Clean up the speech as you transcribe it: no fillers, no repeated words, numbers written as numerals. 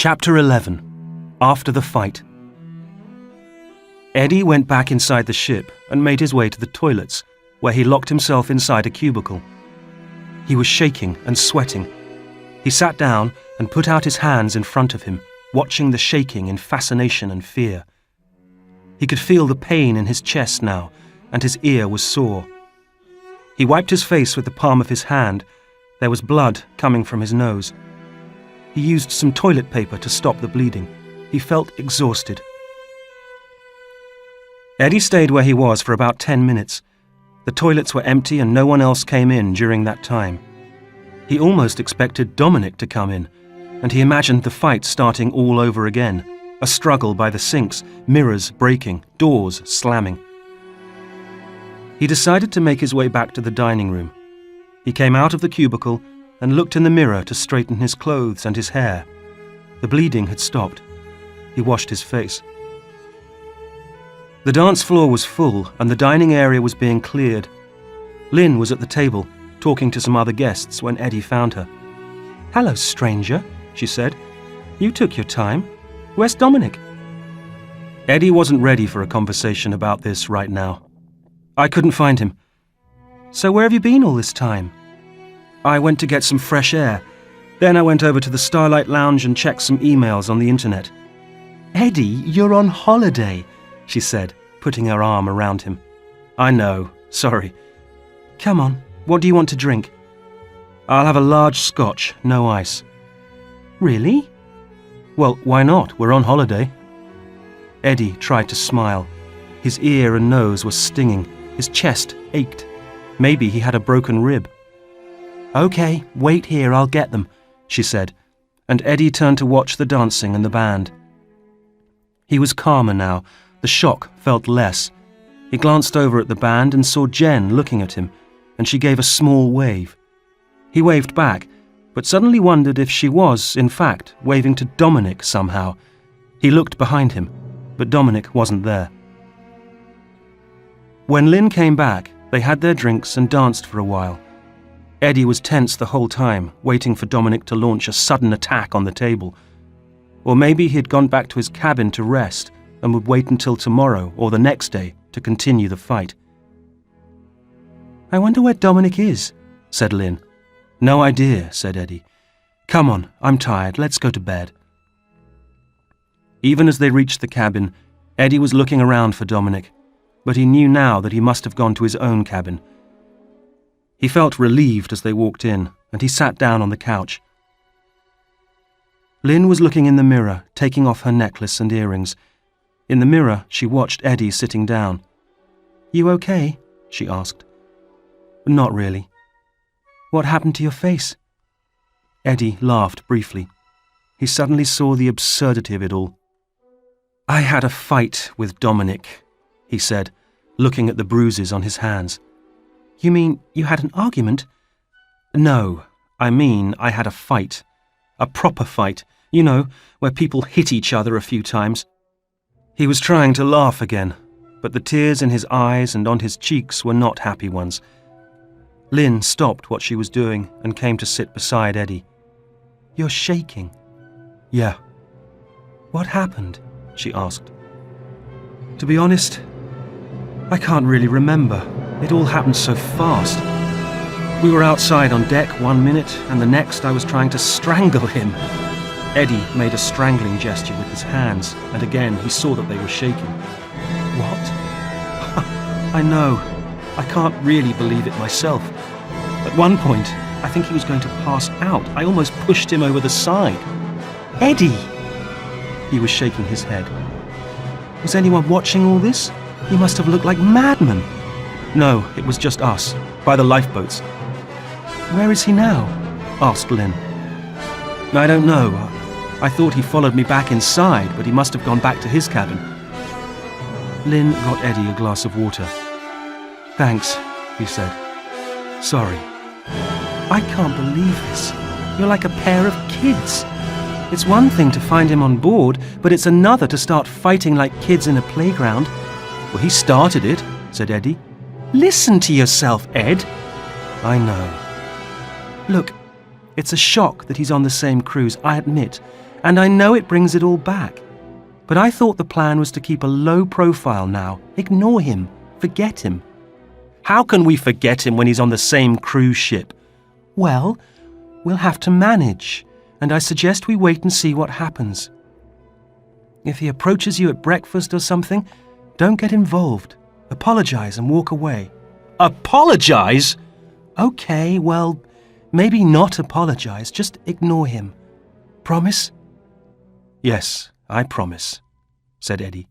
Chapter 11. After the Fight. Eddie went back inside the ship and made his way to the toilets, where he locked himself inside a cubicle. He was shaking and sweating. He sat down and put out his hands in front of him, watching the shaking in fascination and fear. He could feel the pain in his chest now, and his ear was sore. He wiped his face with the palm of his hand. There was blood coming from his nose. He used some toilet paper to stop the bleeding. He felt exhausted. Eddie stayed where he was for about 10 minutes. The toilets were empty and no one else came in during that time. He almost expected Dominic to come in, and he imagined the fight starting all over again, a struggle by the sinks, mirrors breaking, doors slamming. He decided to make his way back to the dining room. He came out of the cubicle and looked in the mirror to straighten his clothes and his hair. The bleeding had stopped. He washed his face. The dance floor was full and the dining area was being cleared. Lynn was at the table, talking to some other guests when Eddie found her. "Hello, stranger," she said. "You took your time. Where's Dominic?" Eddie wasn't ready for a conversation about this right now. "I couldn't find him." "So where have you been all this time?" "I went to get some fresh air. Then I went over to the Starlight Lounge and checked some emails on the internet." "Eddie, you're on holiday," she said, putting her arm around him. "I know, sorry." "Come on, what do you want to drink?" "I'll have a large scotch, no ice." "Really?" "Well, why not? We're on holiday." Eddie tried to smile. His ear and nose were stinging. His chest ached. Maybe he had a broken rib. "Okay, wait here, I'll get them," she said, and Eddie turned to watch the dancing and the band. He was calmer now. The shock felt less. He glanced over at the band and saw Jen looking at him, and she gave a small wave. He waved back, but suddenly wondered if she was, in fact, waving to Dominic somehow. He looked behind him, but Dominic wasn't there. When Lynn came back, they had their drinks and danced for a while. Eddie was tense the whole time, waiting for Dominic to launch a sudden attack on the table. Or maybe he'd gone back to his cabin to rest and would wait until tomorrow or the next day to continue the fight. "I wonder where Dominic is," said Lynn. "No idea," said Eddie. "Come on, I'm tired, let's go to bed." Even as they reached the cabin, Eddie was looking around for Dominic, but he knew now that he must have gone to his own cabin. He felt relieved as they walked in, and he sat down on the couch. Lynn was looking in the mirror, taking off her necklace and earrings. In the mirror, she watched Eddie sitting down. "You okay?" she asked. "Not really." "What happened to your face?" Eddie laughed briefly. He suddenly saw the absurdity of it all. "I had a fight with Dominic," he said, looking at the bruises on his hands. "You mean you had an argument?" "No, I mean I had a fight. A proper fight, you know, where people hit each other a few times." He was trying to laugh again, but the tears in his eyes and on his cheeks were not happy ones. Lynn stopped what she was doing and came to sit beside Eddie. "You're shaking." "Yeah." "What happened?" she asked. "To be honest, I can't really remember. It all happened so fast. We were outside on deck one minute, and the next I was trying to strangle him." Eddie made a strangling gesture with his hands, and again he saw that they were shaking. "What?" "I know. I can't really believe it myself. At one point, I think he was going to pass out. I almost pushed him over the side." "Eddie!" He was shaking his head. "Was anyone watching all this? You must have looked like madmen." "No, it was just us, by the lifeboats." "Where is he now?" asked Lynn. "I don't know. I thought he followed me back inside, but he must have gone back to his cabin." Lynn got Eddie a glass of water. "Thanks," he said. "Sorry." "I can't believe this. You're like a pair of kids. It's one thing to find him on board, but it's another to start fighting like kids in a playground." "Well, he started it," said Eddie. "Listen to yourself, Ed." "I know." "Look, it's a shock that he's on the same cruise, I admit. And I know it brings it all back. But I thought the plan was to keep a low profile now. Ignore him. Forget him. How can we forget him when he's on the same cruise ship? Well, we'll have to manage, and I suggest we wait and see what happens. If he approaches you at breakfast or something, don't get involved. Apologize and walk away. Apologize? Okay, well, maybe not apologize. Just ignore him. Promise? Yes, I promise, said Eddie.